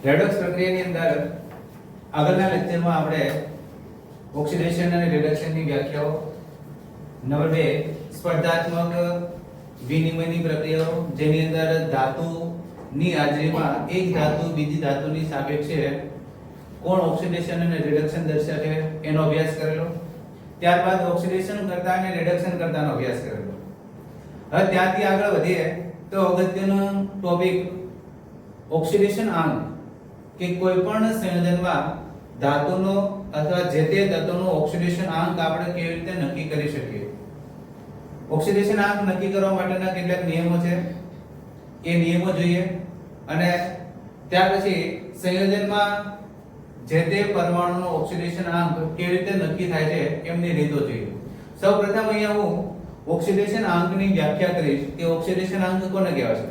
Redox પ્રક્રિયાની અંદર આગળના લેક્ચરમાં આપણે ઓક્સિડેશન અને રિડક્શનની વ્યાખ્યાઓ, નંબર 2 સ્પર્ધાત્મક વિનિમયની પ્રક્રિયાઓ જેની અંદર ધાતુની હાજરીમાં એક ધાતુ બીજી ધાતુની સાપેક્ષે કોણ ઓક્સિડેશન અને રિડક્શન દર્શાવે એનો અભ્યાસ કરેલો. ત્યારબાદ ઓક્સિડેશન કરતા અને રિડક્શન કરતાનો અભ્યાસ કરેલો. હવે ત્યાંથી આગળ વધીએ તો અગત્યનો ટોપિક ઓક્સિડેશન આંક કે કોઈ પણ સંયોજનમાં ધાતુનો અથવા જે તે તત્વનો ઓક્સિડેશન આંક આપણે કેવી રીતે નક્કી કરી શકીએ. ઓક્સિડેશન આંક નક્કી કરવા માટેના કેટલાક નિયમો છે, એ નિયમો જોઈએ અને ત્યાર પછી સંયોજનમાં જે તે પરમાણુનો ઓક્સિડેશન આંક કેવી રીતે નક્કી થાય છે એમની રીતો જોઈએ. સૌપ્રથમ અહીંયા હું ઓક્સિડેશન આંકની વ્યાખ્યા કરીશ કે ઓક્સિડેશન આંક કોને કહેવાય છે.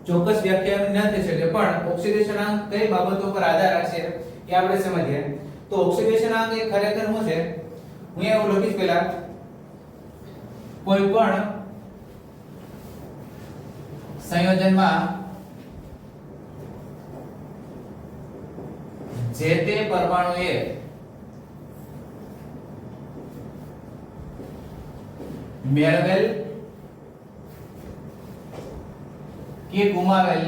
ચોક્કસ વ્યાખ્યા ન થઈ શકે પણ ઓક્સિડેશન આંક કઈ બાબતો પર આધાર રાખશે એ આપણે સમજીએ. તો ઓક્સિડેશન આંક એ ખરેખર શું છે, હું એવું લખીશ પહેલા કોઈ પણ સંયોજનમાં જે તે પરમાણુએ મેળવેલ કે ગુમાવેલ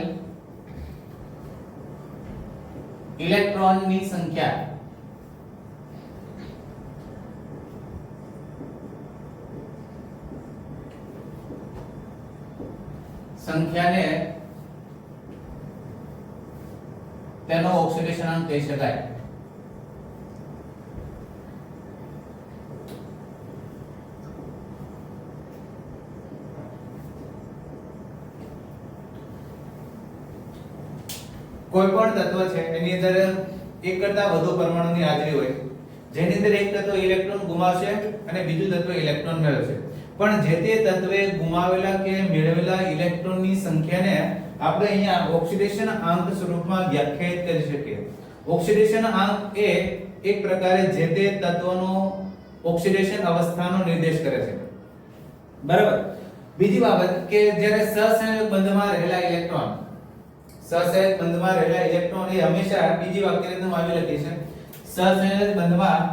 ઇલેક્ટ્રોનની સંખ્યાને તેનો ઓક્સિડેશન આંક કહી શકાય. કોઈ પણ તત્વ છે એની અંદર એક કરતા વધુ પરમાણુની હાજરી હોય, જેની અંદર એક તત્વ ઇલેક્ટ્રોન ગુમાવશે અને બીજું તત્વ ઇલેક્ટ્રોન મેળવશે. પણ જે તે તત્વે ગુમાવેલા કે મેળવેલા ઇલેક્ટ્રોનની સંખ્યાને આપણે અહીંયા ઓક્સિડેશન આંક સ્વરૂપમાં વ્યાખ્યાયિત કરી શકીએ. ઓક્સિડેશન આંક એ એક પ્રકારે જે તે તત્વનો ઓક્સિડેશન અવસ્થાનો નિર્દેશ કરે છે. બરાબર. બીજી બાબત કે જ્યારે સહસંયોજક બંધમાં રહેલા ઇલેક્ટ્રોન એ હંમેશા બીજી વાક્યરચના આવી લખી છે. સહસંયોજક બંધમાં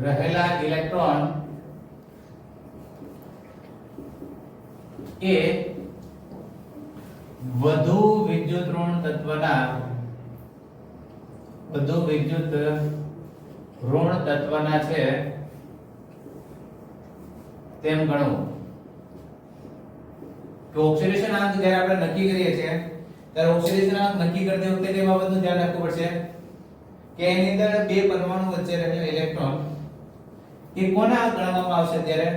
રહેલા ઇલેક્ટ્રોન એ વધુ વિદ્યુત ઋણ તત્વના છે તેમ ગણવું. કે ઓક્સિડેશન આંક જ્યારે આપણે નક્કી કરીએ છીએ ત્યારે ઓક્સિડેશન આંક નક્કી કરતી વખતે તે બાબતનું ધ્યાન રાખવું પડશે કે એની અંદર બે પરમાણુ વચ્ચે રહેલા ઇલેક્ટ્રોન એ કોના ગણવામાં આવશે, ત્યારે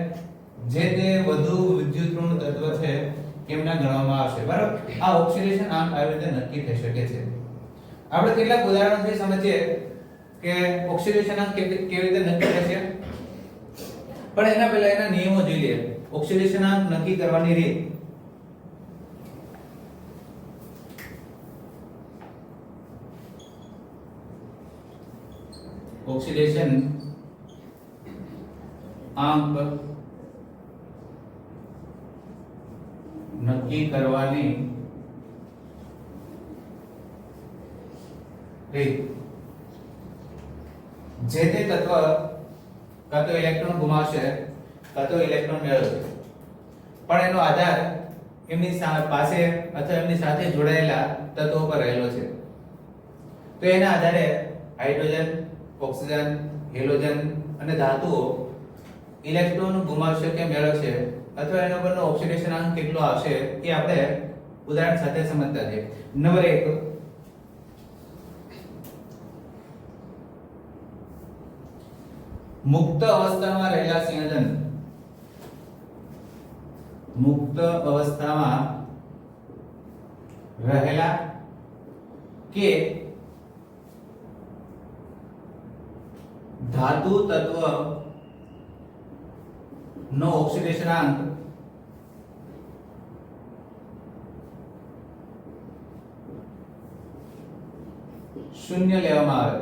જે તે વધુ વિદ્યુત ઋણ તત્વ છે કેમના ગણવામાં આવશે. બરાબર. આ ઓક્સિડેશન આંક આવી રીતે નક્કી થઈ શકે છે. આપણે કેટલાક ઉદાહરણોથી સમજીએ કે ઓક્સિડેશન આંક કેવી રીતે નક્કી થશે. પણ એના પહેલા એના નિયમો જોઈ લઈએ. ઓક્સિડેશન આંક નક્કી કરવાની રીત. ઓક્સિડેશન આંક નક્કી કરવાની રીત. જે તે તત્વ કાં તો ઇલેક્ટ્રોન ગુમાવશે કાં તો ઇલેક્ટ્રોન મેળવશે, પણ એનો આધાર એમની પાસે અથવા એમની સાથે જોડાયેલા તત્વો પર રહેલો છે. તો એના આધારે હાઇડ્રોજન, ઓક્સિજન, હેલોજન અને ધાતુઓ ઇલેક્ટ્રોન ગુમાવશે કે મેળવશે અથવા એના પરનો ઓક્સિડેશન આંક કેટલો આવશે એ આપણે ઉદાહરણ સાથે સમજતા જઈએ. નંબર 1, મુક્ત અવસ્થામાં રહેલા સંયોજન. મુક્ત અવસ્થામાં રહેલા કે ધાતુ તત્વ નો ઓક્સિડેશન આંક શૂન્ય લેવામાં આવે.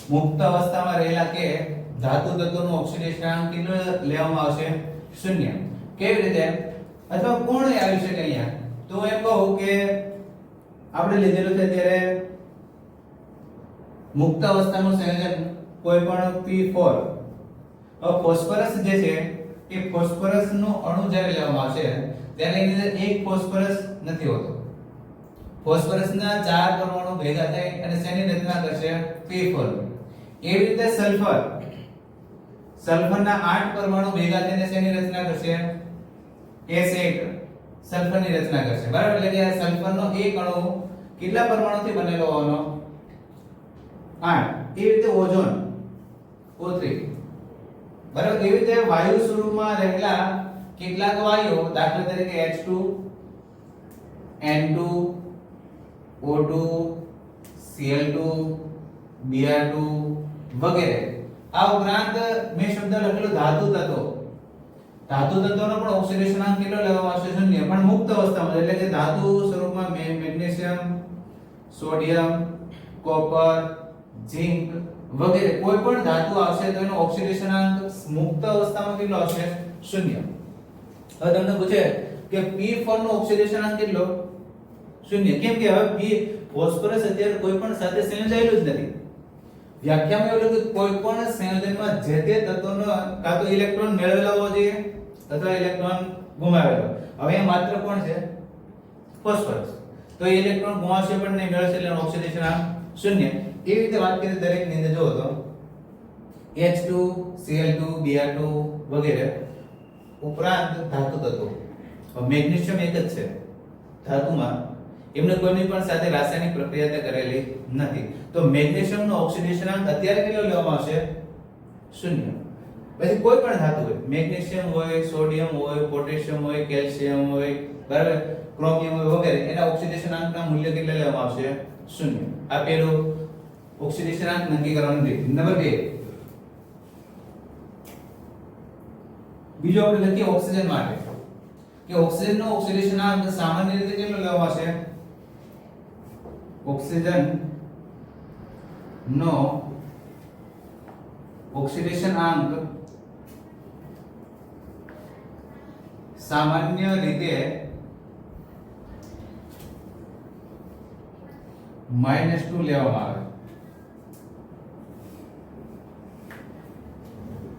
મુક્ત અવસ્થામાં રહેલા કે ધાતુ તત્વોનું ઓક્સિડેશનાંક કેટલો લેવામાં આવશે? 0. કેવી રીતે? અથવા કોણ આવી શકે અહીંયા? તો એમ કહું કે આપણે લીધેલું છે ત્યારે મુક્ત અવસ્થાનું સંયોજન કોઈ પણ P4. હવે ફોસ્ફરસ જે છે એ ફોસ્ફરસનો અણુ જ્યારે લેવામાં આવશે ત્યારે એની અંદર એક ફોસ્ફરસ નથી હોતો. ફોસ્ફરસના 4 પરમાણુ ભેગા થઈ અને શેની રચના કરશે? P4. એવી રીતે સલ્ફરના 8 પરમાણુ ભેગા થઈને શેની રચના કરશે? S8 સલ્ફરની રચના કરશે. બરાબર? એટલે કે સલ્ફરનો એક અણુ કેટલા પરમાણુથી બનેલો હોવાનો? 8. એવી રીતે ઓઝોન O3. બરાબર? એવી રીતે વાયુ સ્વરૂપમાં રહેલા કેટલાક વાયુઓ, દાખલા તરીકે H2, N2, O2, Cl2, Br2 વગેરે. આ ઉપરાંત મેં શબ્દ લખેલો ધાતુ તત્વો. ધાતુ તત્વોનો પણ ઓક્સિડેશનાંક કેટલો લેવામાં આવશે? 0. પણ મુક્ત અવસ્થામાં, એટલે કે ધાતુ સ્વરૂપમાં મેગ્નેશિયમ, સોડિયમ, કોપર, ઝિંક વગેરે કોઈ પણ ધાતુ આવશે તો એનો ઓક્સિડેશનાંક મુક્ત અવસ્થામાં કેટલો આવશે? 0. હવે તમને પૂછે કે P4 નો ઓક્સિડેશનાંક કેટલો? 0. કેમ કે હવે ફોસ્ફરસ અત્યારે કોઈ પણ સાથે સંયોજાયેલું જ નથી. વ્યાખ્યામાં એવું લખ્યું કે કોઈ પણ સંયોજનમાં જે તે તત્વનો કાં તો ઇલેક્ટ્રોન મેળવેલો હોવો જોઈએ અથવા ઇલેક્ટ્રોન ગુમાવેલો. હવે અહીં માત્ર કોણ છે? ફોસ્ફરસ. તો એ ઇલેક્ટ્રોન ગુમાવશે પણ નહીં, મેળવશે એટલે ઓક્સિડેશનાંક 0. એવી રીતે વાત કરીએ દરેક ની અંદર જો તો H2, Cl2, Br2 વગેરે ઉપરાંત ધાતુ તત્વો. મેગ્નેશિયમ એક જ છે ધાતુમાં, એમને કોઈની પણ સાથે રાસાયણિક પ્રક્રિયા કરેલી નથી. તો મેગ્નેશિયમનો ઓક્સિડેશનાંક અત્યારે કેટલો લેવામાં આવશે? 0. પછી કોઈ પણ ધાતુ હોય, મેગ્નેશિયમ હોય, સોડિયમ હોય, પોટેશિયમ હોય, કેલ્શિયમ હોય, બરાબર, ક્રોમિયમ હોય વગેરે, એના ઓક્સિડેશનાંકના મૂલ્ય કેટલા લેવામાં આવશે? 0. આ પેલું ઓક્સિડેશનાંક નક્કી કરવાનું રીત. નંબર 2, બીજો આપણે લખીએ ઓક્સિજન માટે કે ઓક્સિજનનો ઓક્સિડેશનાંક સામાન્ય રીતે કેટલો લેવામાં આવશે? ઓક્સિજન નો ઓક્સિડેશનાંક સામાન્ય રીતે -2 લેવામાં આવે.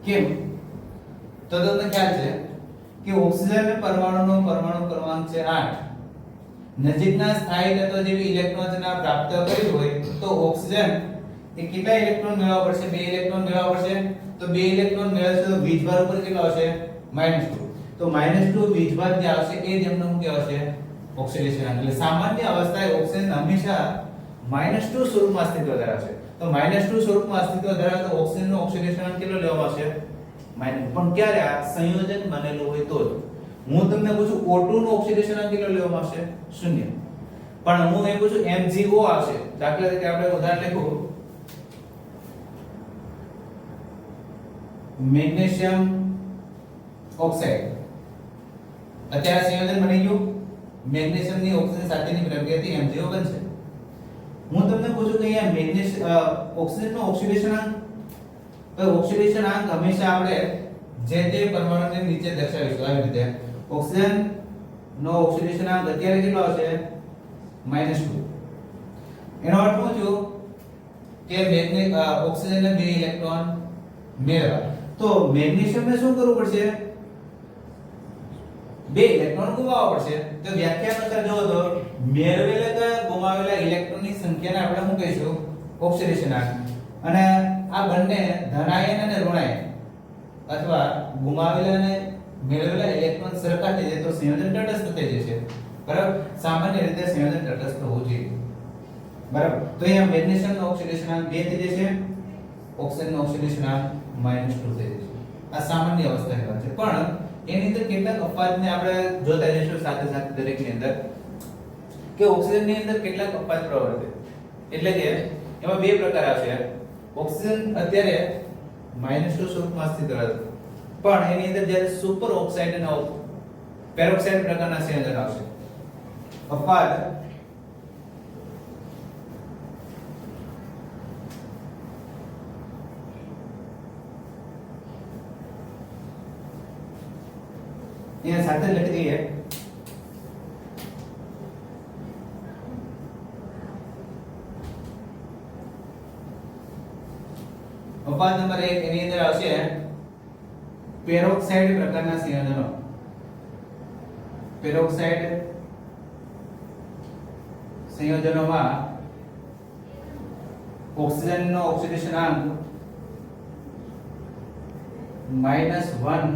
કેમ? તો તમને ખ્યાલ છે કે ઓક્સિજન પરમાણુનો પરમાણુ ક્રમાંક છે 8. નજીકના સ્થાયી તત્વ જેવી ઇલેક્ટ્રોનના પ્રાપ્ત કરી હોય તો ઓક્સિજન એ કેટલા ઇલેક્ટ્રોન મેળવવા પડશે? 2 ઇલેક્ટ્રોન મેળવવા પડશે. તો 2 ઇલેક્ટ્રોન મેળવશે તો વીજભાર ઉપર કેટલો આવશે? -2. તો -2 વીજભાર જે આવશે એ જ એમનું શું કહેવાશે? ઓક્સિડેશનાંક. એટલે સામાન્ય અવસ્થાએ ઓક્સિજન હંમેશા -2 સ્વરૂપમાં અસ્તિત્વ ધરાવશે. તો -2 સ્વરૂપમાં અસ્તિત્વ ધરાવતો ઓક્સિજનનો ઓક્સિડેશનાંક કેટલો લેવામાં આવશે? પણ ક્યારે? આ સંયોજન બનેલું હોય તો જ. હું તમને પૂછું O2 નો ઓક્સિડેશનાંક કેટલો લેવામાં આવશે? 0. પણ હું એમ પૂછું MgO આવશે. દાખલા તરીકે આપણે ઉદાહરણ લખું મેગ્નેશિયમ ઓક્સાઇડ. અત્યારે સંયોજન બની ગયું, મેગ્નેશિયમની ઓક્સિજન સાથેની પ્રક્રિયાથી MgO બનશે. હું તમને પૂછું કે અહીંયા ઓક્સિજનનો ઓક્સિડેશનાંક, તો ઓક્સિડેશનાંક હંમેશા આપણે જે તે પરમાણુની નીચે દર્શાવીશું આવી રીતે. ઓક્સિજન નો ઓક્સિડેશનાંક અત્યારે કેટલો આવશે? -2. એનો અર્થ શું થયો કે ઓક્સિજનને 2 ઇલેક્ટ્રોન મેળવ્યા. તો મેગ્નેશિયમને શું કરવું પડશે? 2 ઇલેક્ટ્રોન ગુમાવવા પડશે. તો વ્યાખ્યા અનુસાર જો તો મેળવેલા કે ગુમાવેલા ઇલેક્ટ્રોનની સંખ્યાને આપણે શું કહીશું? ઓક્સિડેશનાંક. અને આ બંને ધનાયન અને ઋણાયન અથવા ગુમાવેલા અને મેળવેલા ઇલેક્ટ્રોન સરખા થઈ જાય તો સંયોજન તટસ્થ થઈ જશે. બરાબર? સામાન્ય રીતે સંયોજન તટસ્થ હોવું જોઈએ. બરાબર? તો અહીંયા મેગ્નેશિયમનો ઓક્સિડેશનાંક 2 થઈ જશે, ઓક્સિજનનો ઓક્સિડેશનાંક -2 થઈ જશે. આ સામાન્ય અવસ્થાની વાત છે. પણ એની અંદર કેટલાક અપવાદને આપણે જોતા જઈશું સાથે સાથે દરેકની અંદર કે ઓક્સિજનની અંદર કેટલાક અપવાદ પ્રવર્તે. એટલે કે એમાં 2 પ્રકાર આવશે. ઓક્સિજન અત્યારે -2 સ્વરૂપમાં અસ્તિત્વ ધરાવે પણ એની અંદર જ્યારે સુપર ઓક્સાઇડ અને પેરોક્સાઇડ પ્રકારના સંયોજન આવશે. અપવાદ અહીંયા સાથે લખી દઈએ અપવાદ નંબર 1 એની અંદર આવશે પેરોક્સાઇડ પ્રકારના સંયોજનો પેરોક્સાઇડ સંયોજનોમાં ઓક્સિજનનો ઓક્સિડેશન અંક -1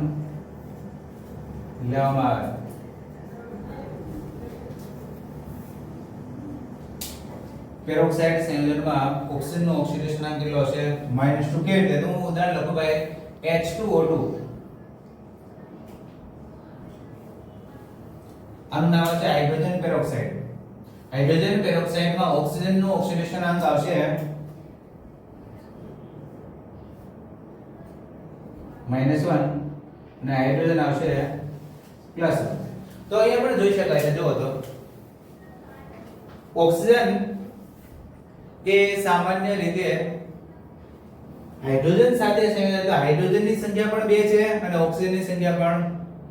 લેવામાં આવે પેરોક્સાઇડ સંયોજનમાં ઓક્સિજનનો ઓક્સિડેશન અંક કેટલો હશે -2 કે એટલે હું ઉદાહરણ લખું ભાઈ H2O2 આનું નામ છે હાઇડ્રોજન પેરોક્સાઇડ હાઇડ્રોજન પેરોક્સાઇડમાં ઓક્સિજનનો ઓક્સિડેશન અંક આવશે -1 અને હાઇડ્રોજન આવશે +1 તો અહીંયા પણ જોઈ શકાય છે જો તો ઓક્સિજન એ સામાન્ય રીતે હાઇડ્રોજન સાથે સંયોજન તો હાઇડ્રોજનની સંખ્યા પણ 2 છે અને ઓક્સિજનની સંખ્યા પણ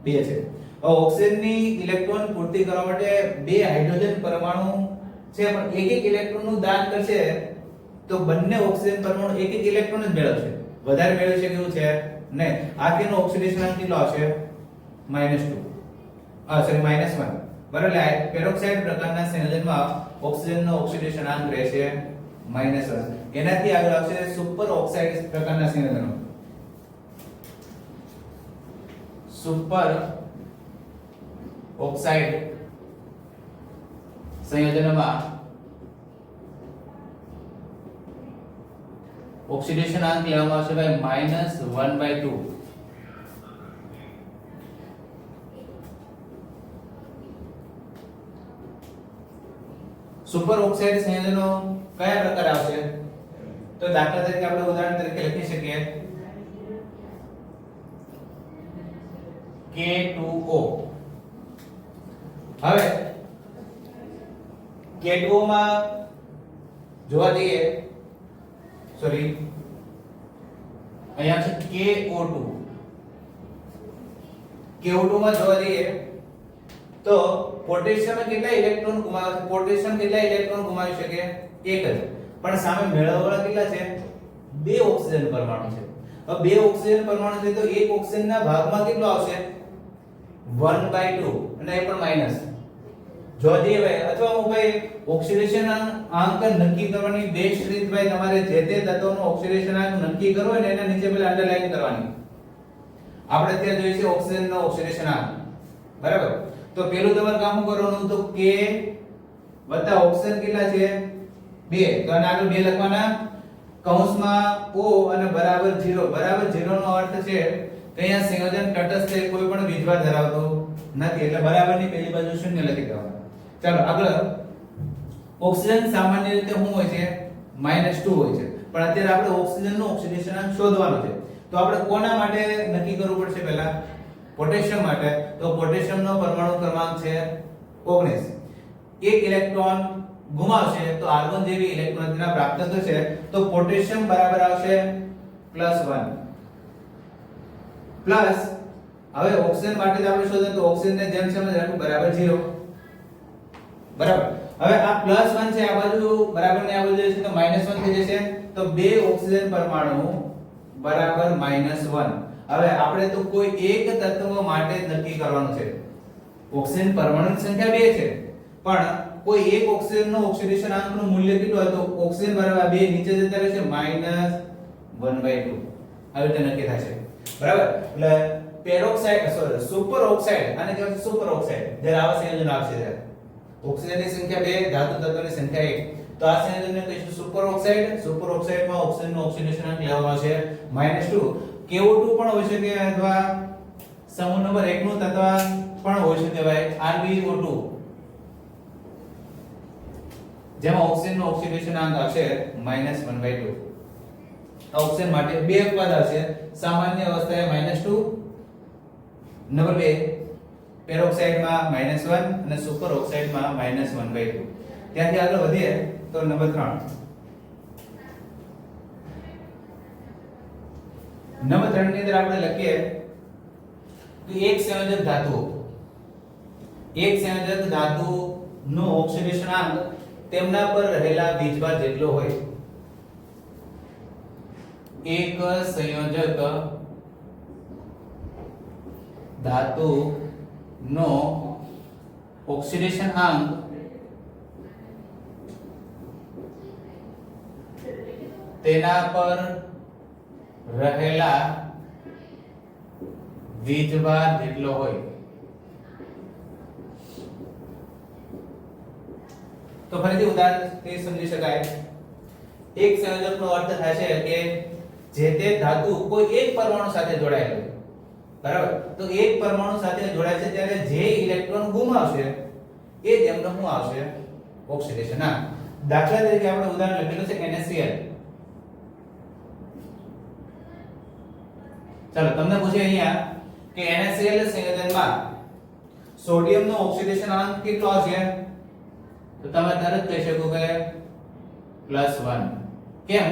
2 છે ઓક્સિજનની ઇલેક્ટ્રોન પૂર્તિ કરવા માટે 2 હાઇડ્રોજન પરમાણુ છે પણ એક ઇલેક્ટ્રોનનું દાન કરશે તો બંને ઓક્સિજન પરમાણુ એક ઇલેક્ટ્રોન જ મેળવશે વધારે મેળવી શકે એવું છે નહીં આખેનો ઓક્સિડેશન અંક કેટલો આવશે -2 સોરી -1 બરાબર એટલે પેરોક્સાઇડ પ્રકારના સંયોજનમાં ઓક્સિજનનો ઓક્સિડેશન અંક રહેશે -1 એનાથી આગળ આવશે સુપર ઓક્સાઇડ પ્રકારના સંયોજનો સુપર ઓક્સાઇડ સંયોજનમાં ઓક્સિડેશન અંક લેવામાં આવશે ભાઈ -1/2 સુપર ઓક્સાઇડ સંયોજનો કયા પ્રકાર આવશે તો દાખલા તરીકે આપણે ઉદાહરણ તરીકે લખી શકીએ K2O હવે K2O માં જોવા જઈએ સોરી અહીંયા છે KO2 માં જોવા જઈએ તો પોટેશિયમ કેટલા ઇલેક્ટ્રોન ગુમાવે પોટેશિયમ કેટલા ઇલેક્ટ્રોન ગુમાવી શકે એક જ પણ સામે મેળવવાળા કેટલા છે 2 ઓક્સિજન પરમાણુ છે હવે 2 ઓક્સિજન પરમાણુ છે તો એક ઓક્સિજનના ભાગમાં કેટલો આવશે 1/2 અને એ પણ માઈનસ જો દે ભાઈ અથવા હું ભાઈ ઓક્સિડેશન અંક નક્કી કરવાની બેસ્ટ રીત ભાઈ તમારે જે તે તત્વનો ઓક્સિડેશન અંક નક્કી કરવો હોય ને એના નીચે પહેલા અંડરલાઈન કરવાની આપણે ત્યાં જોઈએ છે ઓક્સિજનનો ઓક્સિડેશન અંક બરાબર તો પેલું તમારે કામ કરવાનું તો K વત્તા ઓક્સિજન કેટલા છે 2 તો આના આગળ 2 લખવાના કૌંસમાં O અને બરાબર 0 બરાબર 0 નો અર્થ છે કે અહીંયા સંયોજન તટસ્થ છે કોઈ પણ વીજભાર ધરાવતો નથી એટલે બરાબરની પેલી બાજુ શૂન્ય લખી દેવાનું ચાલો આગળ ઓક્સિજન સામાન્ય રીતે શું હોય છે -2 હોય છે પણ અત્યારે આપણે ઓક્સિજનનો ઓક્સિડેશન અંક શોધવાનો છે તો આપણે કોના માટે નક્કી કરવું પડશે પહેલા પોટેશિયમ માટે તો પોટેશિયમનો પરમાણુ ક્રમાંક છે 19 એક ઇલેક્ટ્રોન ગુમાવશે તો આર્ગોન જેવી ઇલેક્ટ્રોન તેના પ્રાપ્ત થશે તો પોટેશિયમ બરાબર આવશે +1 પ્લસ હવે ઓક્સિજન માટે આપણે શોધો તો ઓક્સિજનને જેમ છે એમ જ રાખવું બરાબર 0 બરાબર હવે આ +1 છે આ બાજુ બરાબર ને આ બાજુ જશે તો -1 થઈ જશે તો 2 ઓક્સિજન પરમાણુ બરાબર -1 હવે આપણે તો કોઈ એક તત્વ માટે જ નક્કી કરવાનું છે ઓક્સિજન પરમાણુની સંખ્યા 2 છે પણ કોઈ એક ઓક્સિજનનો ઓક્સિડેશન અંકનું મૂલ્ય કેટલું હોય તો ઓક્સિજન બરાબર 2 નીચે જતા રહેશે -1/2 હવે તે નક્કી થશે બરાબર એટલે પેરોક્સાઇડ સોરી સુપર ઓક્સાઇડ આને કહેવાય સુપર ઓક્સાઇડ જ્યારે આવા સંયોજન આવશે ત્યારે ઓક્સિજનની સંખ્યા 2 ધાતુ તત્વોની સંખ્યા 1 તો આ સંયોજનને કહીશું સુપર ઓક્સાઇડમાં ઓક્સિજનનો ઓક્સિડેશન અંક લેવામાં આવશે -2 KO2 પણ હોઈ શકે અથવા સમૂહ નંબર 1 નું તત્વ પણ હોઈ શકે ભાઈ RbO2 જેમાં ઓક્સિજનનો ઓક્સિડેશન અંક આવશે -1/2 ઓક્સિજન માટે બે અપવાદ આવશે સામાન્ય અવસ્થાએ -2 નંબર 2 પેરોક્સાઇડમાં -1 અને સુપર ઓક્સાઇડમાં -1/2 ત્યાંથી આગળ વધીએ તો નંબર 3 નંબર 3 ની અંદર આપણે લખીએ તો એક સંયોજક ધાતુ નો ઓક્સિડેશનાંક તેમના પર રહેલા વીજભાર જેટલો હોય. એક સંયોજક ધાતુ નો ઓક્સિડેશન અંક તેના પર રહેલા વીજભાર જેટલો હોય. તો ફરીથી ઉદાહરણથી સમજી શકાય. એક સંયોજકનો અર્થ થાય છે કે જે તે ધાતુ કોઈ એક પરમાણુ સાથે જોડાયેલ હોય. બરાબર? તો એક પરમાણુ સાથે જોડાય છે ત્યારે જે ઇલેક્ટ્રોન ગુમાવશે એ તેમનો શું આવશે? ઓક્સિડેશન. હા, દાખલા તરીકે આપણે ઉદાહરણ લખેલું છે NaCl. ચાલો તમને પૂછે અહીંયા કે NaCl સંયોજનમાં સોડિયમનો ઓક્સિડેશન અંક કેટલો હશે? તો તમે તરત કહી શકો કે +1. કેમ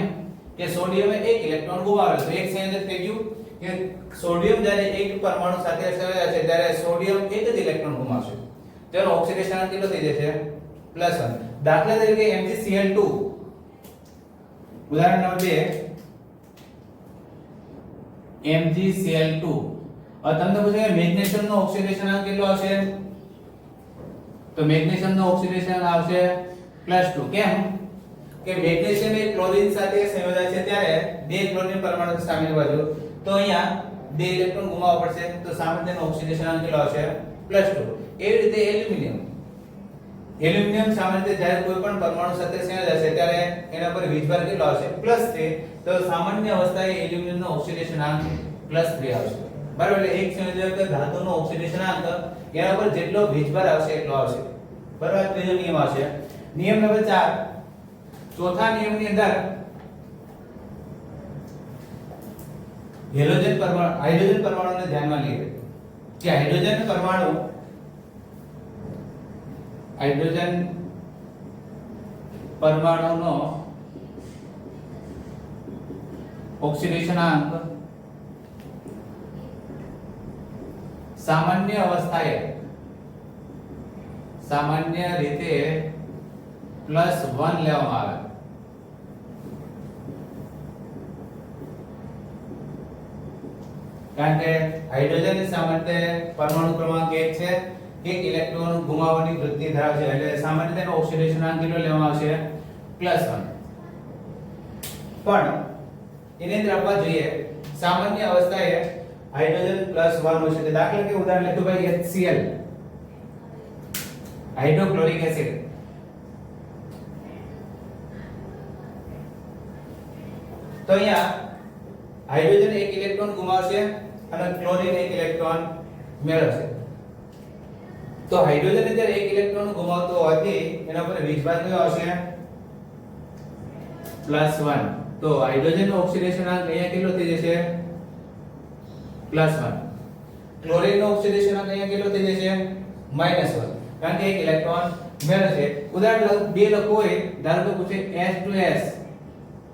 કે સોડિયમે એક ઇલેક્ટ્રોન ગુમાવેલો છે. એક સંયોજક થઈ ગયું કે સોડિયમ જ્યારે એક પરમાણુ સાથે સંયોજાય છે ત્યારે સોડિયમ એક જ ઇલેક્ટ્રોન ગુમાવશે. તેનો ઓક્સિડેશન અંક કેટલો થઈ જશે? +1. દાખલા તરીકે MgCl2 ઉદાહરણ નંબર 2 MgCl2. હવે તમને પૂછે કે મેગ્નેશિયમનો ઓક્સિડેશન અંક કેટલો હશે? તો મેગ્નેશિયમનો ઓક્સિડેશન આવશે +2. કેમ કે મેગ્નેશિયમ એ ક્લોરીન સાથે સંયોજાય છે ત્યારે બે ક્લોરીન પરમાણુ સામેની બાજુ, તો અહીંયા બે ઇલેક્ટ્રોન ગુમાવવા પડશે. તો સામે તેનો ઓક્સિડેશન અંક કેટલો આવશે? +2. એવી રીતે એલ્યુમિનિયમ સામાન્ય રીતે જ્યારે કોઈ પણ પરમાણુ સાથે સંયોજાય છે ત્યારે એના પર વીજભાર કેટલો આવશે? +3. તો સામાન્ય અવસ્થાએ એલ્યુમિનિયમનો ઓક્સિડેશન અંક +3 આવશે. બરાબર? એટલે એક સંયોજક ધાતુનો ઓક્સિડેશન અંક એના પર જેટલો વીજભાર આવશે એટલો આવશે. બરાબર? ત્રીજો નિયમ આવશે. નિયમ નંબર 4. ચોથા નિયમની અંદર હાઇડ્રોજન પરમાણુને ધ્યાનમાં લઈએ કે હાઇડ્રોજન પરમાણુનો ઓક્સિડેશન અંક સામાન્ય રીતે +1 લેવામાં આવે. કારણ કે હાઇડ્રોજન સામાન્ય પરમાણુ ક્રમાંક 1 છે. એક ઇલેક્ટ્રોન ગુમાવવાની વૃત્તિ ધરાવે છે એટલે સામાન્ય તેનો ઓક્સિડેશન અંક કેટલો લેવામાં આવશે? +1. પણ એની અંદર આપવા જોઈએ સામાન્ય અવસ્થાએ હાઇડ્રોજન +1 હોય છે. દાખલા કે ઉદાહરણ લેતો ભાઈ HCl હાઇડ્રોક્લોરિક એસિડ. તો અહીંયા હાઇડ્રોજન એક ઇલેક્ટ્રોન ગુમાવશે અને ક્લોરીન એક ઇલેક્ટ્રોન મેળવશે. તો હાઇડ્રોજન જ્યારે એક ઇલેક્ટ્રોન ગુમાવતો હોવાથી એના પર વીજભાર કયો આવશે? +1. તો હાઇડ્રોજનનો ઓક્સિડેશન અંક અહીંયા કેટલો થઈ જશે? +1. ક્લોરીનનો ઓક્સિડેશન અંક અહીંયા કેટલો થઈ જશે? -1. કારણ કે એક ઇલેક્ટ્રોન મેળવશે. ઉદાહરણ બે લખો હોય, ધારો કે પૂછે H2S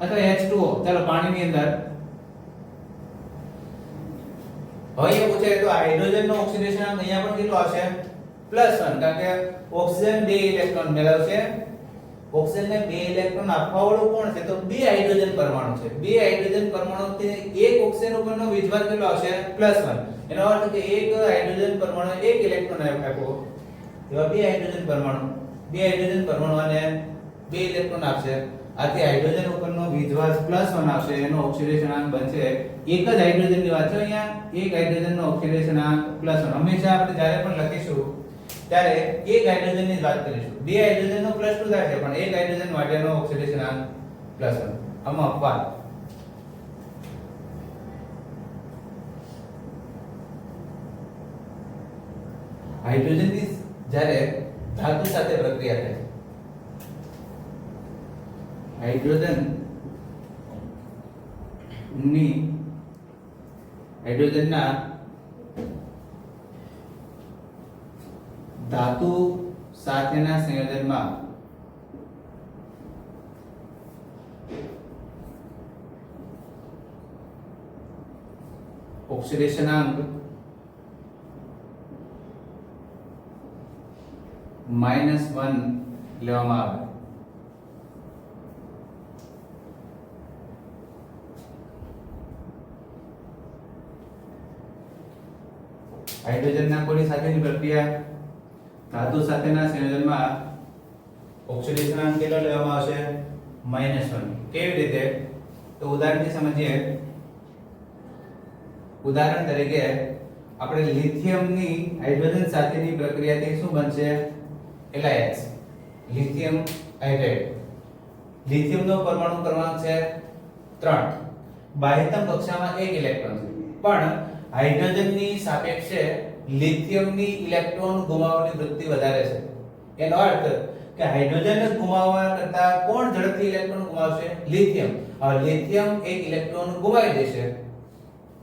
અથવા H2O. ચાલો પાણીની અંદર હવે એ પૂછે તો હાઇડ્રોજનનો ઓક્સિડેશન અંક અહીંયા પણ કેટલો આવશે? +1. કારણ કે ઓક્સિજન બે ઇલેક્ટ્રોન મેળવશે. ઓક્સિજનને બે ઇલેક્ટ્રોન આપવા વાળું કોણ છે? તો બે હાઇડ્રોજન પરમાણુ છે. બે હાઇડ્રોજન પરમાણુથી એક ઓક્સિજન ઉપરનો વીજભાર કેટલો આવશે? +1. એનો અર્થ કે એક હાઇડ્રોજન પરમાણુ એક ઇલેક્ટ્રોન આપ્યો. એવા બે હાઇડ્રોજન પરમાણુને બે ઇલેક્ટ્રોન આપશે. આથી હાઇડ્રોજન ઉપરનો વીજભાર +1 આવશે. એનો ઓક્સિડેશન અંક બનશે. એક જ હાઇડ્રોજનની વાત છે અહીંયા. એક હાઇડ્રોજનનો ઓક્સિડેશન અંક +1. હંમેશા આપણે જ્યારે પણ લખીશું ત્યારે એક હાઇડ્રોજનની જ વાત કરીશું. બે હાઇડ્રોજનનો +2 થાય છે પણ એક હાઇડ્રોજન માટેનો ઓક્સિડેશન અંક +1. આમાં અપવાદ. હાઇડ્રોજનની જ્યારે ધાતુ સાથે પ્રક્રિયા થાય છે, હાઇડ્રોજનના ધાતુ સાથેના સંયોજનમાં ઓક્સિડેશન અંક -1 લેવામાં આવે. હાઇડ્રોજનના કોની સાથેની પ્રક્રિયા? ધાતુ સાથેના સંયોજનમાં ઓક્સિડેશનાંક કેટલો લેવામાં આવશે? -1. કેવી રીતે? તો ઉદાહરણથી સમજીએ. ઉદાહરણ તરીકે આપણે લિથિયમની હાઇડ્રોજન સાથેની પ્રક્રિયાથી શું બનશે? LiH, lithium hydride. લિથિયમનો પરમાણુ ક્રમાંક છે 3. બાહ્યતમ કક્ષામાં 1 ઇલેક્ટ્રોન છે, પણ હાઇડ્રોજનની સાપેક્ષે લિથિયમની ઇલેક્ટ્રોન ગુમાવવાની વૃત્તિ વધારે છે. એનો અર્થ કે હાઇડ્રોજન ગુમાવવા કરતા કોણ ઝડપથી ઇલેક્ટ્રોન ગુમાવશે? લિથિયમ. હવે લિથિયમ એક ઇલેક્ટ્રોન ગુમાવી દેશે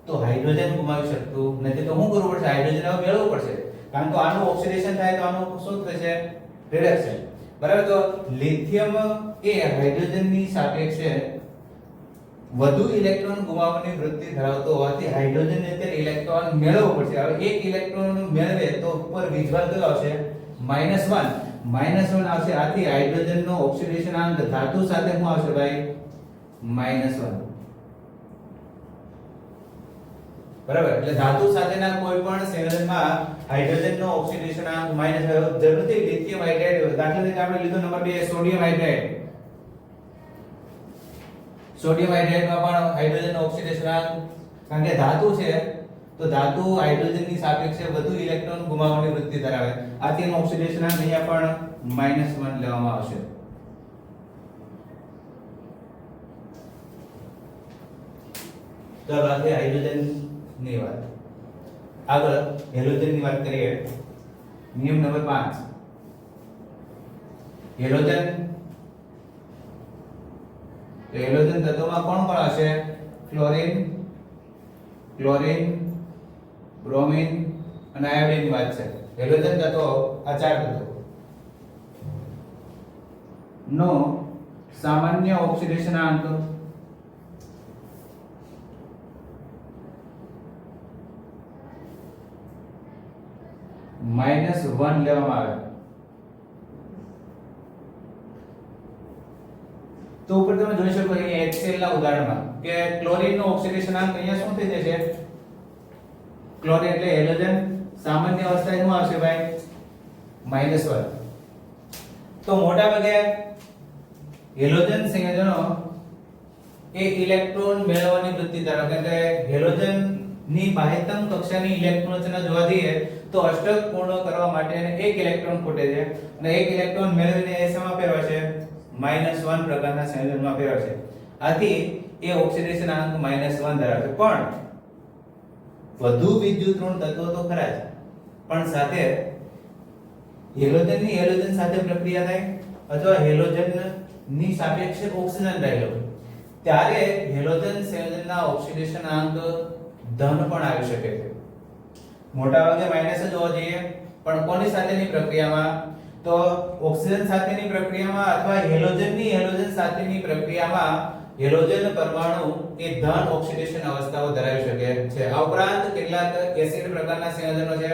તો હાઇડ્રોજન ગુમાવી શકતું નથી. તો શું કરવું પડશે? હાઇડ્રોજન હવે મેળવવું પડશે, કારણ કે આનું ઓક્સિડેશન થાય તો આનું શું થશે? રિડક્શન. બરાબર. તો લિથિયમ એ હાઇડ્રોજનની સાપેક્ષે વધુ ઇલેક્ટ્રોન ગુમાવવાની વૃત્તિ ધરાવતો હોવાથી હાઇડ્રોજનને અત્યારે ઇલેક્ટ્રોન મેળવવો પડશે. હવે એક ઇલેક્ટ્રોન મેળવે તો ઉપર વીજભાર કયો આવશે? -1. -1 આવશે. આથી હાઇડ્રોજનનો ઓક્સિડેશનાંક ધાતુ સાથે શું આવશે ભાઈ? -1. બરાબર. એટલે ધાતુ સાથેના કોઈ પણ સંયોજનમાં હાઇડ્રોજનનો ઓક્સિડેશનાંક -1. જરૂરથી લિથિયમ હાઇડ્રાઇડ. દાખલા તરીકે આપણે લીધો નંબર 2 સોડિયમ હાઇડ્રાઇડ. સોડિયમ હાઇડ્રાઇડમાં પણ હાઇડ્રોજનનો ઓક્સિડેશનાંક, કારણ કે ધાતુ છે તો ધાતુ હાઇડ્રોજનની સાપેક્ષે વધુ ઇલેક્ટ્રોન ગુમાવવાની વૃત્તિ ધરાવે. આથી એનો ઓક્સિડેશનાંક અહીંયા પણ -1 લેવામાં આવશે. તો આ છે હાઇડ્રોજન ની વાત. આગળ હેલોજન ની વાત કરીએ. નિયમ નંબર 5. હેલોજન તત્વોમાં કોણ કોણ હશે? ક્લોરીન, બ્રોમિન અને આયોડિન ની વાત છે. હેલોજન તત્વો આ 4 તત્વો નો સામાન્ય ઓક્સિડેશનાંક -1 લેવામાં આવે. તો ઉપર તમે જોઈ શકો અહીંયા HCl ના ઉદાહરણમાં કે ક્લોરીન નો ઓક્સિડેશનાંક અહીંયા શું થઈ જશે? ક્લોરીન એટલે હેલોજન સામાન્ય અવસ્થાએ શું આવશે ભાઈ? -1. તો મોટા ભાગે હેલોજન સંયોજનો એ ઇલેક્ટ્રોન મેળવવાની વૃત્તિ ધરાવે છે. હેલોજન ની બાહ્યતમ કક્ષાની ઇલેક્ટ્રોન રચના જોવા જઈએ તો અષ્ટક પૂર્ણ કરવા માટે એક ઇલેક્ટ્રોન ખૂટે છે અને એક ઇલેક્ટ્રોન મેળવીને એ શેમાં ફેરવાય છે? -1 પ્રકારના સંયોજનમાં ફેરવાય છે. આથી એ ઓક્સિડેશનાંક -1 ધરાવે છે. પણ વધુ વિદ્યુત ઋણ તત્વો તો ખરા જ, પણ સાથે હેલોજનની હેલોજન સાથે પ્રક્રિયા થાય અથવા હેલોજન ની સાપેક્ષે ઓક્સિજન રહેલો ત્યારે હેલોજન સંયોજનના ઓક્સિડેશનાંક ધન પણ આવી શકે છે. મોટા ભાગે માઈનસ જ હોવો જોઈએ, પણ કોની સાથેની પ્રક્રિયામાં? તો ઓક્સિજન સાથેની પ્રક્રિયામાં અથવા હેલોજનની હેલોજન સાથેની પ્રક્રિયામાં હેલોજન પરમાણુ એ ધન ઓક્સિડેશન અવસ્થાઓ ધરાવી શકે છે. આ ઉપરાંત કેટલાક એસિડ પ્રકારના સંયોજનો છે,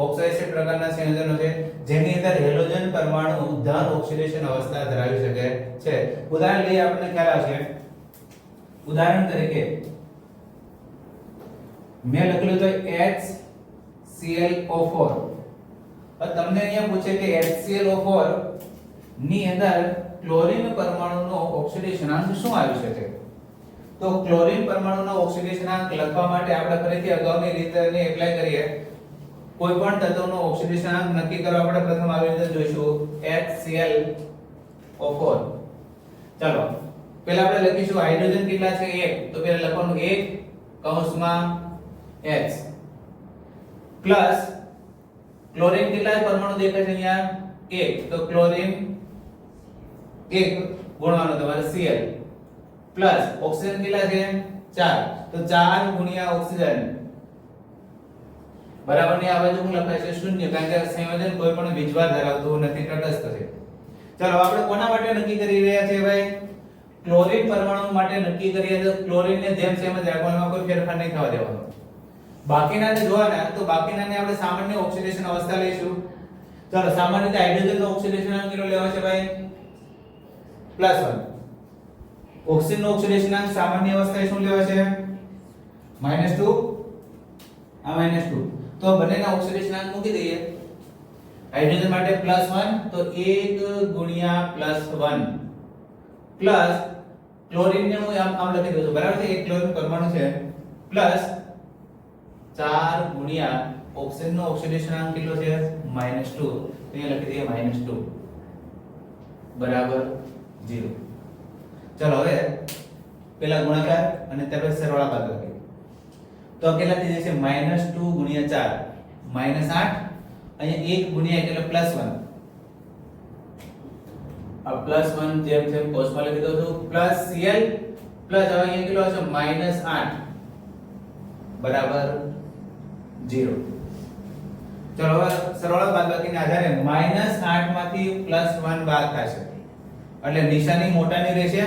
ઓક્સો એસિડ પ્રકારના સંયોજનો છે જેની અંદર હેલોજન પરમાણુ ધન ઓક્સિડેશન અવસ્થા ધરાવી શકે છે. ઉદાહરણ લઈએ આપણને ખ્યાલ આવશે. ઉદાહરણ તરીકે મેં લખેલું છે HClO4. તમને અહીંયા પૂછે કે HClO4 ની અંદર ક્લોરીન પરમાણુનો ઓક્સિડેશનાંક શું આવી શકે? તો ક્લોરીન પરમાણુનો ઓક્સિડેશનાંક લખવા માટે આપણે ફરીથી અગાઉની રીતને એપ્લાય કરીએ. કોઈ પણ તત્વનો ઓક્સિડેશનાંક નક્કી કરવા આપણે પ્રથમ આવી રીતે જોઈશું HClO4. ચાલો પહેલા આપણે લખીશું હાઇડ્રોજન કેટલા છે? 1. તો પહેલા લખવાનું 1 કૌંસમાં H પ્લસ ક્લોરીન કેટલા પરમાણુ દેખાય છે અહીંયા? 1. તો ક્લોરીન 1 ગુણવાનો તમારે Cl પ્લસ ઓક્સિજન કેટલા છે? 4. તો 4 ગુણ્યા ઓક્સિજન બરાબર ની આ બાજુ શું લખાય છે? 0, કારણ કે સંયોજન કોઈ પણ વીજભાર ધરાવતું નથી, તટસ્થ છે. ચાલો આપણે કોના માટે નક્કી કરી રહ્યા છીએ ભાઈ? ક્લોરીન પરમાણુ માટે નક્કી કરીએ તો ક્લોરીન ને જેમ સેમ જ રાખવાનું, કોઈ ફેરફાર નહીં થવા દેવાનો. બાકીનાને જોવાના તો બાકીનાને આપણે સામાન્ય ઓક્સિડેશન અવસ્થા લઈશું. ચલો સામાન્ય રીતે હાઇડ્રોજન નો ઓક્સિડેશનાંક કેટલો લેવા છે ભાઈ +1. ઓક્સિજન નો ઓક્સિડેશનાંક સામાન્ય અવસ્થાએ શું લેવા છે -2 આ -2. તો બંનેના ઓક્સિડેશનાંક મૂકી દઈએ. હાઇડ્રોજન માટે +1 તો 1 ગુણ્યા +1 પ્લસ ક્લોરીન ને હું આમ લખી દઉં છું બરાબર છે. એક ક્લોરીન પરમાણુ છે પ્લસ 4 ગુણ્યા ઓક્સિજન નો ઓક્સિડેશનાંક કેટલો છે -2 તો અહીંયા લખી દઈએ -2 બરાબર 0. ચલો હવે પેલા ગુણાકાર અને ત્યારબાદ સરવાળા બાદબાકી. તો કેટલા થઈ જશે -2 ગુણ્યા 4 -8 અહીંયા 1 ગુણ્યા એટલે +1 આ +1 જેમ કોષમાં લખી દઉં છું +Cl પ્લસ હવે અહીંયા કેટલો આવશે -8 બરાબર 0. ચલો હવે સરવાળા બાદબાકીના આધારે -8 માંથી +1 બાદ થશે એટલે નિશાની મોટાની રહેશે.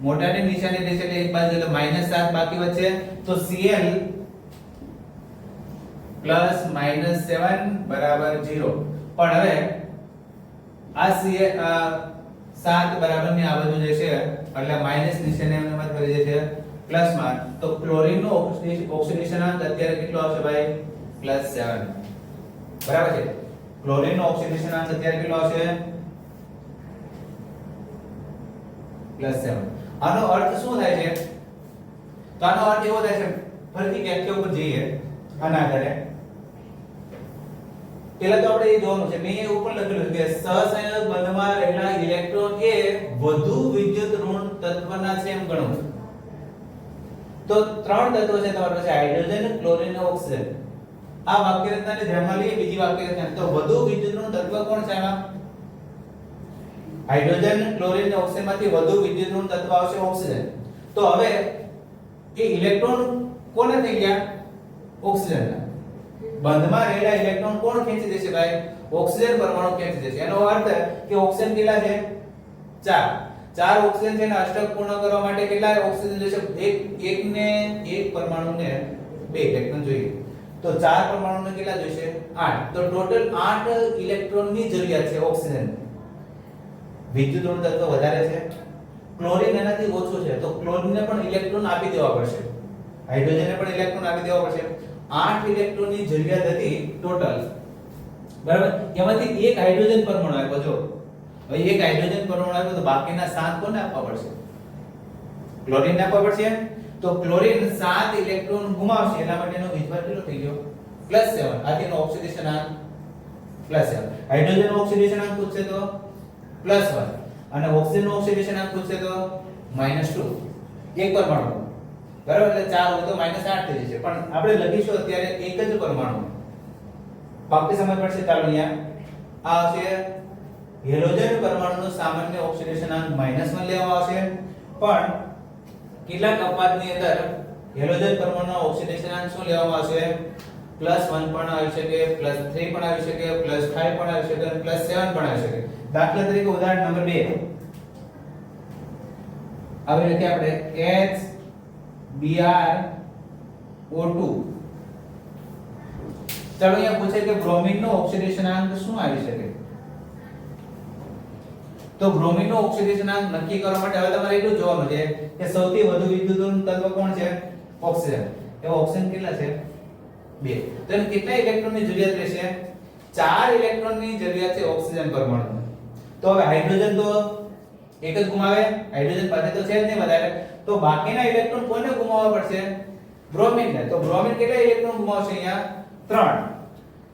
મોટાની નિશાની રહેશે એટલે એક બાજુ એટલે -7 બાકી વધશે તો Cl પ્લસ -7 બરાબર 0. પણ હવે આ Cl 7 બરાબર ની આ બાજુ જશે એટલે માઈનસ નિશાની એમનેમ જ કરી જશે પ્લસ માં. તો ક્લોરીન નો ઓક્સિડેશનાંક અત્યારે કેટલો આવશે ભાઈ +7 બરાબર છે. ક્લોરીન નો ઓક્સિડેશનાંક અત્યારે કેટલો આવશે +7. આનો અર્થ શું થાય છે તો આનો અર્થ એવો થાય છે ફરીથી વ્યાખ્યા ઉપર જઈએ આના આધારે. પહેલા તો આપણે એ જોવાનું છે મેં ઉપર લખેલું છે કે સહસંયોજક બંધમાં રહેલા ઇલેક્ટ્રોન એ વધુ વિદ્યુત ઋણ તત્વના છે એમ ગણવું. તો ત્રણ તત્વો છે તમારી પાસે હાઇડ્રોજન ક્લોરીન અને ઓક્સિજન. આ વાક્યરચનાને ધ્યાનમાં લઈએ. બીજી વાક્યરચના તો વધુ વિદ્યુત ઋણ તત્વ કોણ છે આમાં હાઇડ્રોજન ક્લોરીન અને ઓક્સિજન માંથી વધુ વિદ્યુત ઋણ તત્વ આવશે ઓક્સિજન. તો હવે એ ઇલેક્ટ્રોન કોને થઈ ગયા ઓક્સિજનના. બંધમાં રહેલા ઇલેક્ટ્રોન કોણ ખેંચી દેશે ભાઈ ઓક્સિજન પરમાણુ ખેંચી દેશે. એનો અર્થ કે ઓક્સિજન કેટલા છે 4 ઓક્સિજન છે ને અષ્ટક પૂર્ણ કરવા માટે કેટલા ઓક્સિજન જોઈશે એક પરમાણુને 2 ઇલેક્ટ્રોન જોઈએ. તો 4 પરમાણુને કેટલા જોઈશે 8. તો ટોટલ 8 ઇલેક્ટ્રોનની જરૂરિયાત છે ઓક્સિજન. વિદ્યુત ઋણ તત્વ વધારે છે. ક્લોરીન એનાથી ઓછું છે તો ક્લોરીનને પણ ઇલેક્ટ્રોન આપી દેવા પડશે. હાઇડ્રોજનને પણ ઇલેક્ટ્રોન આપી દેવા પડશે. 8 ઇલેક્ટ્રોનની જરૂરિયાત હતી ટોટલ બરાબર. એમાંથી એક હાઇડ્રોજન પરમાણુ આપ્યો જો. હવે એક હાઇડ્રોજન પરમાણુ આપ્યો તો બાકીના 7 કોને આપવા પડશે ક્લોરીનને આપવા પડશે. તો ક્લોરીન 7 ઇલેક્ટ્રોન ગુમાવશે એટલા માટે એનો વીજભાર કેટલો થઈ ગયો +7. આથી એનો ઓક્સિડેશનાંક +7. હાઇડ્રોજન નો ઓક્સિડેશનાંક પૂછશે તો +1 અને ઓક્સિજન નો ઓક્સિડેશનાંક પૂછશે તો -2 એક પરમાણુ બરાબર. એટલે 4 હોય તો -8 થઈ જશે. પણ આપણે લખીશું અત્યારે એક જ પરમાણુ પાકી સમજ પડશે. ચાલો અહીંયા આ આવશે હેલોજન પરમાણુનું સામાન્ય ઓક્સિડેશનાંક -1 લેવામાં આવશે. પણ કેટલાક અપાતની અંદર હેલોજન પરમાણુનો ઓક્સિડેશનાંક શું લેવામાં આવશે +1 પણ આવી શકે +3 પણ આવી શકે +5 પણ આવી શકે અને +7 પણ આવી શકે. દાખલા તરીકે ઉદાહરણ નંબર 2 હવે લખીએ આપણે HBrO2. ચાલો અહીંયા પૂછે કે બ્રોમિન નો ઓક્સિડેશનાંક શું આવી શકે. તો બ્રોમિન નો ઓક્સિડેશનાંક નક્કી કરવા માટે હવે તમારે એટલું જોવાનું છે કે સૌથી વધુ વિદ્યુત તત્વ કોણ છે ઓક્સિજન. એવો ઓક્સિજન કેટલા છે 2. તો એને કેટલા ઇલેક્ટ્રોનની જરૂરિયાત રહેશે 4 ઇલેક્ટ્રોનની જરૂરિયાત છે ઓક્સિજન પરમાણુ. તો હવે હાઇડ્રોજન તો એક જ ગુમાવે. હાઇડ્રોજન પાસે તો છે જ નહીં વધારે. તો બાકીના ઇલેક્ટ્રોન કોને ગુમાવવા પડશે બ્રોમિનને. તો બ્રોમિન કેટલા ઇલેક્ટ્રોન ગુમાવશે અહીંયા 3.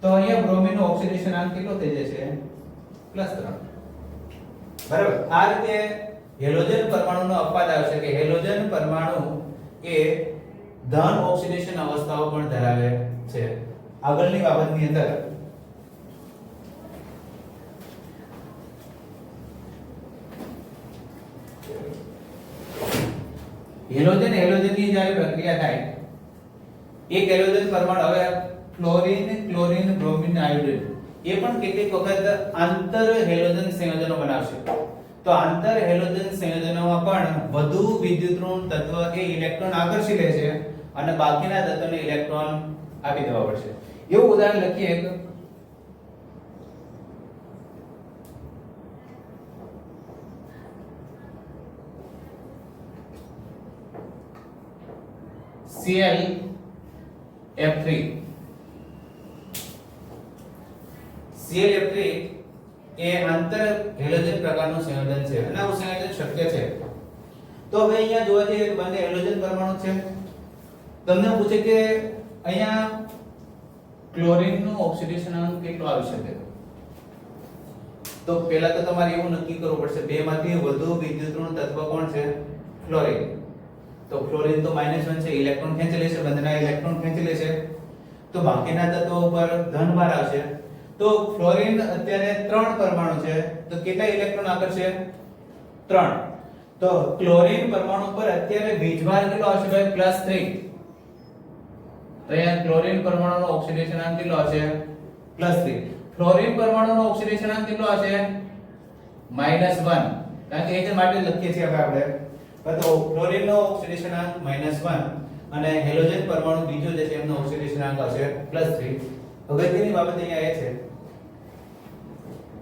તો અહીંયા બ્રોમિન નો ઓક્સિડેશનાંક કેટલો થઈ જશે +3 બરાબર. આ રીતે હેલોજન પરમાણુનો અપવાદ આવશે કે હેલોજન પરમાણુ એ ધન ઓક્સિડેશન અવસ્થાઓ પણ ધરાવે છે. આગળની બાબતની અંદર હેલોજનની જ્યારે પ્રક્રિયા થાય એક હેલોજન પરમાણુ હવે ક્લોરીન બ્રોમિન આયોડિન એ પણ કેટલીક વખત આંતર હેલોજન સંયોજનો બનાવશે. તો આંતર હેલોજન સંયોજનોમાં પણ વધુ વિદ્યુત ઋણ તત્વ એ ઇલેક્ટ્રોન આકર્ષી લે છે અને બાકીના તત્વોને ઇલેક્ટ્રોન આપી દેવા પડશે. એવું ઉદાહરણ લખીએ ClF3 ClF3 એ આંતર હેલોજન પ્રકારનું સંયોજન છે અને આવું સંયોજન શક્ય છે. તો હવે અહીંયા જોવા જઈએ તો બંને હેલોજન પરમાણુ છે. તમને પૂછે કે અહીંયા ક્લોરીન નું ઓક્સિડેશન અંક કેટલો આવી શકે? તો પહેલા તો તમારે એવું નક્કી કરવું પડશે બે માંથી વધુ વિદ્યુતઋણ તત્વ કોણ છે? ક્લોરીન. તો ક્લોરીન તો -1 છે, ઇલેક્ટ્રોન ખેંચી લેશે, બંનેના ઇલેક્ટ્રોન ખેંચી લેશે, તો બાકીના તત્વો ઉપર ધન ભાર આવશે. તો ફ્લોરીન અત્યારે 3 પરમાણુ છે, તો કેટલા ઇલેક્ટ્રોન આકર્ષે? 3. તો ક્લોરીન પરમાણુ પર અત્યારે વીજભાર કેટલો આવશે ભાઈ? +3. તો અહીંયા ક્લોરીન પરમાણુનો ઓક્સિડેશન અંક કેટલો હશે? +3. ફ્લોરીન પરમાણુનો ઓક્સિડેશન અંક કેટલો હશે? -1. કારણ કે એ માટે લખીએ છીએ હવે આપણે. તો ફ્લોરીનનો ઓક્સિડેશન અંક -1 અને હેલોજન પરમાણુ બીજો જે છે એમનો ઓક્સિડેશન અંક હશે +3. અગત્યની બાબત અહીંયા એ છે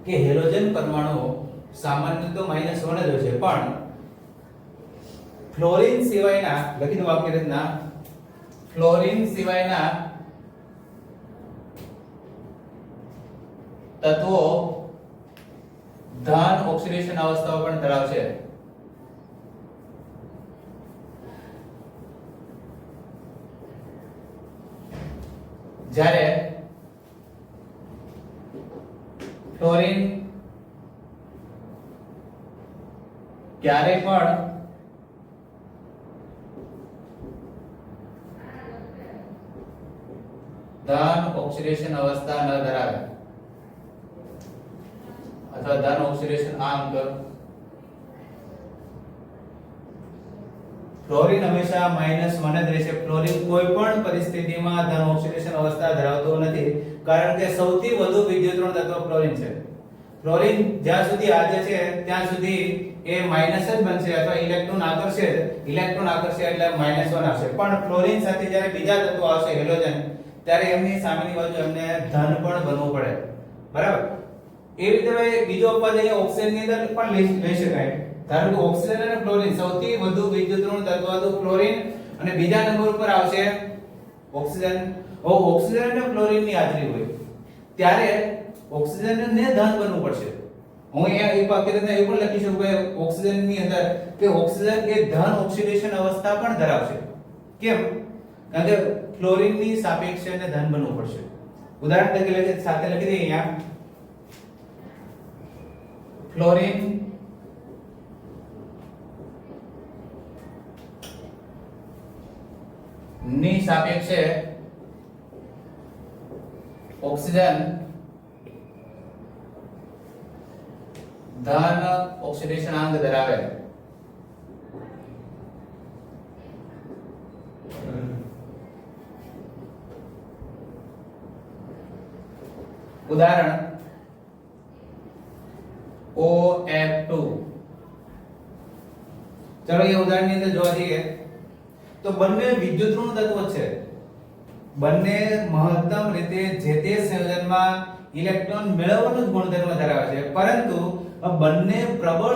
કે હેલોજન પરમાણુ સામાન્ય તો -1 જ હોય છે, પણ ફ્લોરીન સિવાયના, લખી દો વાક્ય રચના, ફ્લોરીન સિવાયના તત્વો ધન ઓક્સિડેશન અવસ્થાઓ પણ ધરાવશે. જ્યારે ફ્લોરીન ક્યારે પણ ધન ઓક્સિડેશન અવસ્થા ન ધરાવે અથવા ધન ઓક્સિડેશન અંક, ફ્લોરીન હંમેશા -1 જ રહેશે. ફ્લોરીન કોઈ પણ પરિસ્થિતિમાં ધન ઓક્સિડેશન અવસ્થા ધરાવતો નથી, કારણ કે સૌથી વધુ વિદ્યુતઋણ તત્વ ફ્લોરીન છે. ફ્લોરીન જ્યાં સુધી હાજર છે ત્યાં સુધી એ માઈનસ જ બનશે અથવા ઇલેક્ટ્રોન આકર્ષે એટલે -1 આવશે. પણ ફ્લોરીન સાથે જ્યારે બીજા તત્વો આવશે હેલોજન, ત્યારે એમની સામેની બાજુ એમને ધન પણ બનવું પડે. બરાબર? એ રીતે બીજો અપવાદ અહીંયા ઓક્સિજન ની અંદર પણ લઈ શકાય. ધારો કે ઓક્સિજન અને ફ્લોરીન સૌથી વધુ વિદ્યુતઋણ તત્વ તો ફ્લોરીન અને બીજા નંબર ઉપર આવશે ઓક્સિજન. ઓક્સિજન અને ફ્લોરીન ની હાજરી હોય ત્યારે ઓક્સિજન ને ધન બનવું પડશે. હું અહીંયા એક વાક્ય તમને એવું પણ લખી શકું કે ઓક્સિજન ની અંદર કે ઓક્સિજન એ ધન ઓક્સિડેશન અવસ્થા પણ ધરાવશે. કેમ? કારણ કે ફ્લોરીન ની સાપેક્ષે એને ધન બનવું પડશે. ઉદાહરણ તરીકે સાથે લખી દઈએ અહીંયા ફ્લોરીન ની સાપેક્ષે ઓક્સિજન ધન ઓક્સિડેશન અંક ધરાવે. ઉદાહરણ OF2. ચલો એ ઉદાહરણ ની અંદર જોવા જઈએ તો બંને વિદ્યુતઋણ તત્વો છે, બંને મહત્તમ રીતે જે તે સંયોજનમાં ઇલેક્ટ્રોન મેળવવાનો જ ગુણધર્મ ધરાવે છે, પરંતુ બંને પ્રબળ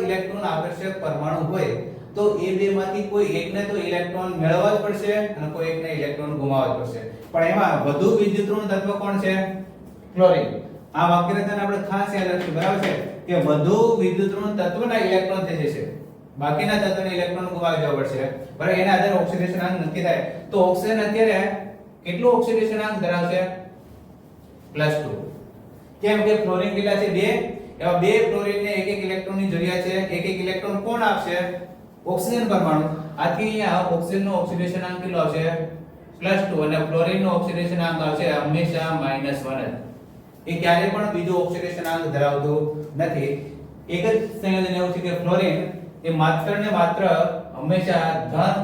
ઇલેક્ટ્રોન આકર્ષક પરમાણુ હોય તો એ બેમાંથી કોઈ એકને તો ઇલેક્ટ્રોન મેળવવા જ પડશે અને કોઈ એકને ઇલેક્ટ્રોન ગુમાવવા જ પડશે. પણ એમાં વધુ વિદ્યુતઋણ તત્વ કોણ છે? ફ્લોરીન. આ વાક્યરચના આપણે ખાસ યાદ રાખવું, બરાબર છે, કે વધુ વિદ્યુતઋણ તત્વના ઇલેક્ટ્રોન થઈ જશે, બાકીના તત્વને ઇલેક્ટ્રોન ગુમાવી દેવા પડશે. બરાબર? એના આધારે ઓક્સિડેશન અંક નક્કી થાય. તો ઓક્સિજન અત્યારે કેટલું ઓક્સિડેશન અંક ધરાવશે? +2. કેમ કે ફ્લોરીન કેટલા છે? 2. એવા બે ફ્લોરીનને એક ઇલેક્ટ્રોનની જરૂરિયાત છે. એક ઇલેક્ટ્રોન કોણ આપશે? ઓક્સિજન પરમાણુ. આથી અહીંયા ઓક્સિજનનો ઓક્સિડેશન અંક કેટલો આવશે? +2 અને ફ્લોરીનનો ઓક્સિડેશન અંક આવશે હંમેશા -1 જ. એ ક્યારે પણ બીજો ઓક્સિડેશન અંક ધરાવતો નથી. એક જ સંયોજન એવું છે કે ફ્લોરીન એ માત્ર ને માત્ર હંમેશા ધન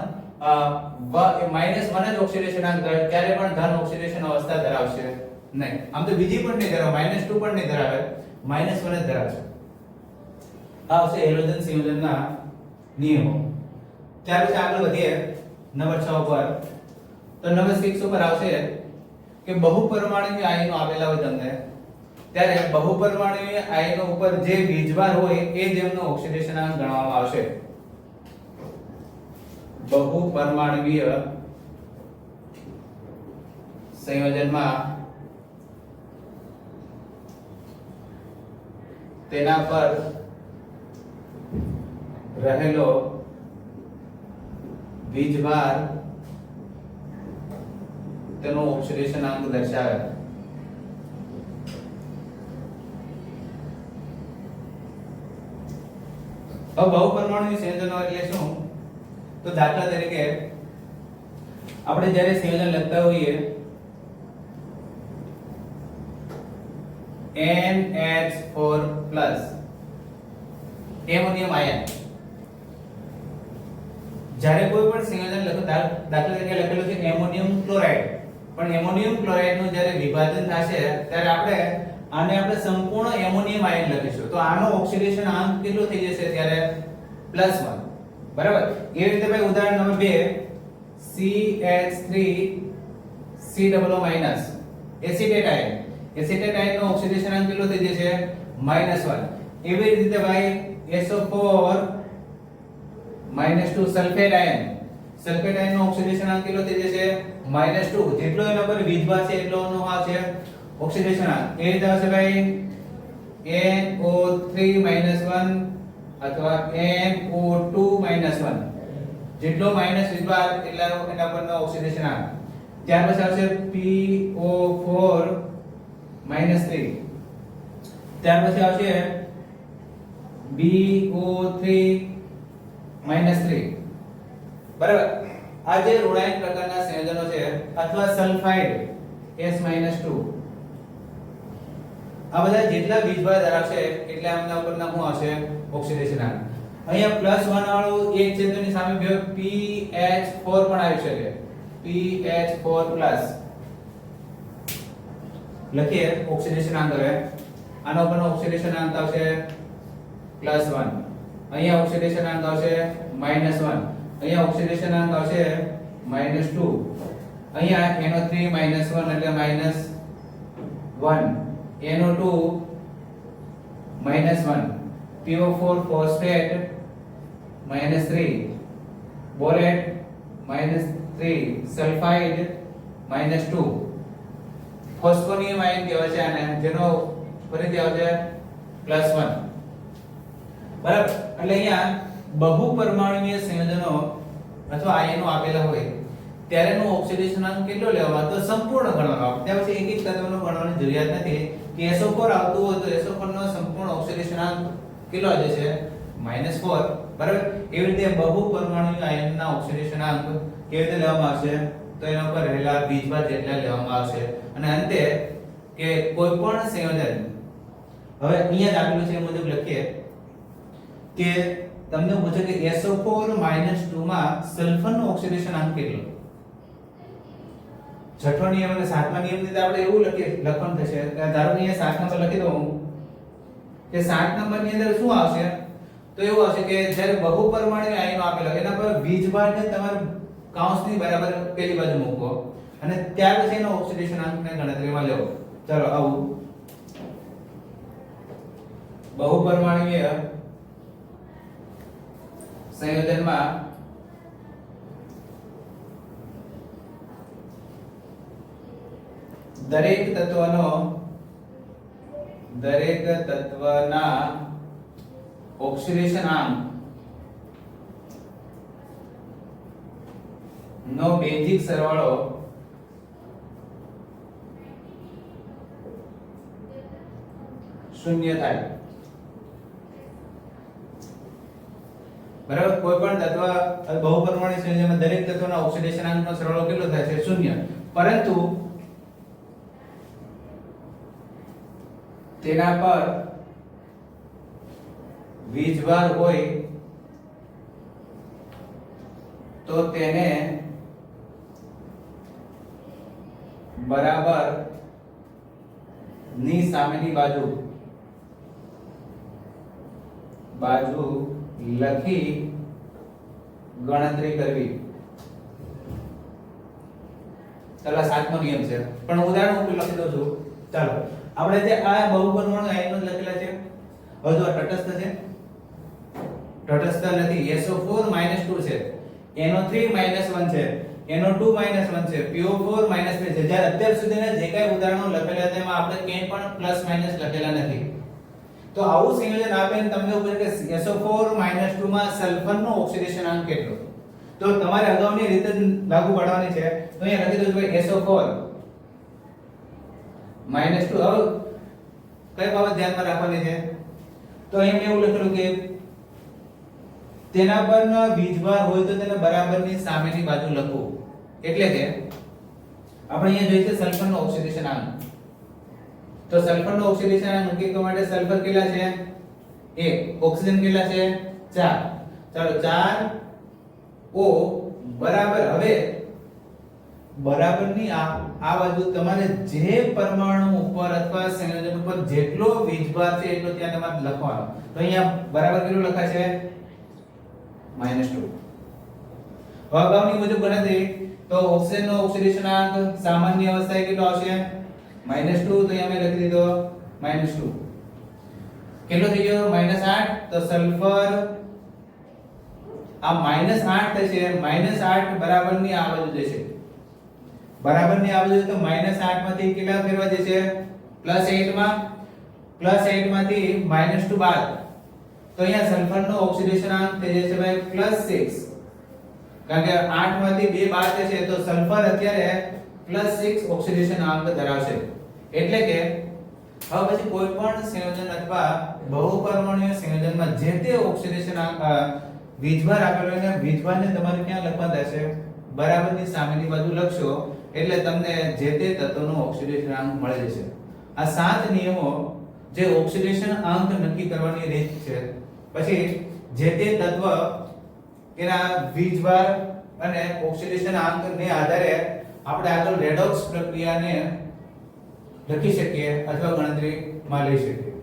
-1 જ ઓક્સિડેશન અંક ધરાવે, ક્યારે પણ ધન ઓક્સિડેશન અવસ્થા ધરાવશે નહીં. આમ તો બીજી પણ નહીં ધરાવે, -2 પણ નહીં ધરાવે, -1 જ ધરાવશે. આ આવશે હેલોજન સંયોજનના નિયમો. ત્યાર પછી આગળ વધીએ નંબર 6 ઉપર. તો નંબર 6 ઉપર આવશે કે બહુપરમાણુય આયનો આવેલા હોય તમને, ત્યારે બહુપરમાણુય આયનો ઉપર જે વીજભાર હોય એ જ એમનો ઓક્સિડેશન અંક ગણવામાં આવશે. બહુપરમાણુય સંયોજનમાં તેના પર રહેલો વીજભાર તેનો ઓક્સિડેશનાંક દર્શાવે. હવે બહુપરમાણુય સંયોજનો એટલે શું? તો દાખલા તરીકે આપણે જ્યારે સંયોજન લખતા હોઈએ NH4+ એમોનિયમ આયન, જ્યારે કોઈ પણ સંયોજન લખો, દાખલા તરીકે લખેલું છે એમોનિયમ ક્લોરાઇડ, પણ એમોનિયમ ક્લોરાઇડ નું જ્યારે વિભાજન થશે ત્યારે આપણે સંપૂર્ણ એમોનિયમ આયન લખીશું. તો આનો ઓક્સિડેશન આંક કેટલો થઈ જશે ત્યારે +1. બરાબર. એ રીતે ભાઈ ઉદાહરણ number 2 CH3COO- acetate ion. Acetate ion નો ઓક્સિડેશન આંક કેટલો થઈ જશે -1. એવી રીતે ભાઈ SO4 -2 sulphate ion. Sulphate ion નો ઓક્સિડેશન આંક કેટલો થઈ જશે -2. જેટલો એના પર વીજભાર છે એટલોનો આવશે ઓક્સિડેશન આંક. એ રીતે આવશે ભાઈ NO3-1 અથવા NO2-1. જેટલો માઈનસ વીજભાર એટલા એના પરનો ઓક્સિડેશન આંક. ત્યાર પછી આવશે PO4-3. ત્યાર પછી આવશે BO3-3. બરાબર. આ જે ઋણાયન પ્રકારના સંયોજનો છે અથવા સલ્ફાઇડ S-2, આ બધા જેટલા વીજભાર ધરાવશે એટલે આમના ઉપરના શું આવશે ઓક્સિડેશન આંક. અહીંયા +1 વાળું એક છે તેની સામે બે PH4 પણ આવી શકે. PH4+ લખીએ ઓક્સિડેશન આંક. હવે આના ઉપરનો ઓક્સિડેશન આંક આવશે +1. અહીંયા ઓક્સિડેશન આંક આવશે -1. અહીંયા ઓક્સિડેશન આંક આવશે -2. અહીંયા NO3-1 એટલે -1. NO2-1. PO4 phosphate -3. Borate -3. Sulphide -2. Phosphonium ion કહેવાય છે આને, જેનો ફરીથી આવશે +1. બરાબર. એટલે અહીંયા બહુપરમાણુય સંયોજનો અથવા આયનો આપેલા હોય ત્યારેનો ઓક્સિડેશન આંક કેટલો લેવાનો? તો સંપૂર્ણ ગણવાનો. ત્યાં પછી એક એક તત્વનો ગણવાની જરૂરિયાત નથી કે SO4 આવતું હોય તો SO4 નો સંપૂર્ણ ઓક્સિડેશન આંક કેટલો આવે છે -4. બરાબર. એવી રીતે બહુપરમાણુય આયનના ઓક્સિડેશન આંક કેવી રીતે લેવામાં આવશે? તો એના પર રહેલા વીજભાર જેટલા લેવામાં આવશે. અને અંતે કે કોઈ પણ સંયોજન, હવે અહીંયા જ આપેલું છે એ મુજબ લખીએ કે તમને પૂછે કે SO4-2 માં સલ્ફરનો ઓક્સિડેશન આંક કેટલો? છઠ્ઠો નિયમ અને સાતમા નિયમ થી આપણે એવું લખવાનું થશે કે ધારો કે અહીંયા 7 નંબર લખી દઉં કે 7 નંબર ની અંદર શું આવશે? તો એવું આવશે કે જ્યારે બહુપરમાણુય આયનો આપેલો એના પર વીજભારને તમારે કૌંસની બરાબર પેલી બાજુ મૂકો અને ત્યાર પછી એનો ઓક્સિડેશન આંકને ગણતરીમાં લેવો. ચાલો આવું બહુપરમાણુય સંયોજનમાં દરેક તત્વના ઓક્સિડેશન આંક નો બેઝિક સરવાળો શૂન્ય થાય. બરાબર. કોઈ પણ તત્વ બહુપરમાણુય સંયોજનમાં દરેક તત્વના ઓક્સિડેશન આંકનો સરવાળો કેટલો થાય છે? શૂન્ય. પરંતુ તેના પર વીજભાર હોય તો તેને બરાબર ની સામેની બાજુ લખી ગણતરી કરવી. ચાલો 7મો નિયમ છે પણ ઉદાહરણ ઉપર લખી દઉં છું. ચાલો આપણે જે આ બહુપરમાણુ આયનો લખેલા છે, હવે જો તટસ્થ છે, તટસ્થ નથી, SO4-2 છે. NO3 -1 છે, NO2 -1 છે, PO4 -3 છે. જ્યારે અત્યાર સુધીના જે કાંઈ ઉદાહરણો લખેલા તેમાં આપણે ક્યાંય પણ પ્લસ માઈનસ લખેલા નથી. તો આવું સંયોજન આપેને તમને પૂછે કે SO4 -2 માં સલ્ફરનો ઓક્સિડેશન આંક કેટલો? તો તમારે અગાઉની રીતે જ લાગુ પાડવાની છે. તો અહીંયા લખી દો ભાઈ SO4 -2. હવે કઈ બાબત ધ્યાનમાં રાખવાની છે? તો અહીંયા મેં એવું લખેલું કે તેના પરનો વીજભાર હોય તો તેને બરાબરની સામેની બાજુ લખો. એટલે કે આપણે અહીંયા જોઈએ છે સલ્ફરનો ઓક્સિડેશન આંક. તો સલ્ફરનો ઓક્સિડેશન આંક નક્કી કરવા માટે સલ્ફર કેટલા છે? 1. ઓક્સિજન કેટલા છે? 4. ચાલો 4 O બરાબર. હવે બરાબરની આ બાજુ તમારે જે પરમાણુ ઉપર અથવા સંયોજન ઉપર જેટલો વીજભાર છે એટલો ત્યાં તમારે લખવાનો. તો અહીંયા બરાબર કેટલું લખાય છે? -2. અગાઉની મુજબ ગણતરી તો ઓક્સિજનનો ઓક્સિડેશનાંક સામાન્ય અવસ્થાએ કેટલો આવશે? -2. તો અહીંયા મેં લખી દીધો -2. કેટલો થઈ ગયો? -8. તો સલ્ફર આ -8 થશે. -8 બરાબરની આ બાજુ જશે. બરાબરની આ બાજુ તો -8 માંથી કેટલા ફેરવા જશે? +8 માં. +8 માંથી -2 બાદ. તો અહીંયા સલ્ફરનો ઓક્સિડેશનાંક થઈ જશે ભાઈ +6. કારણ કે 8 માંથી 2 બાદ થશે તો સલ્ફર અત્યારે +6 ઓક્સિડેશન આંક ધરાવશે. એટલે કે હવે પછી કોઈ પણ સંયોજન અથવા બહુપરમાણુય સંયોજનમાં જે તે ઓક્સિડેશન આંક વીજભાર આપેલો છે, વીજભારને તમારે ક્યાં લખવાનું થશે? બરાબરની સામેની બાજુ લખશો એટલે તમને જે તે તત્વનો ઓક્સિડેશન આંક મળી જશે. આ 7 નિયમો જે ઓક્સિડેશન આંક નક્કી કરવાની રીત છે. પછી જે તે તત્વ એના વીજભાર અને ઓક્સિડેશન આંકને આધારે આપણે આગળ રેડોક્સ પ્રક્રિયાને લખી શકીએ અથવા ગણતરીમાં લઈ શકીએ.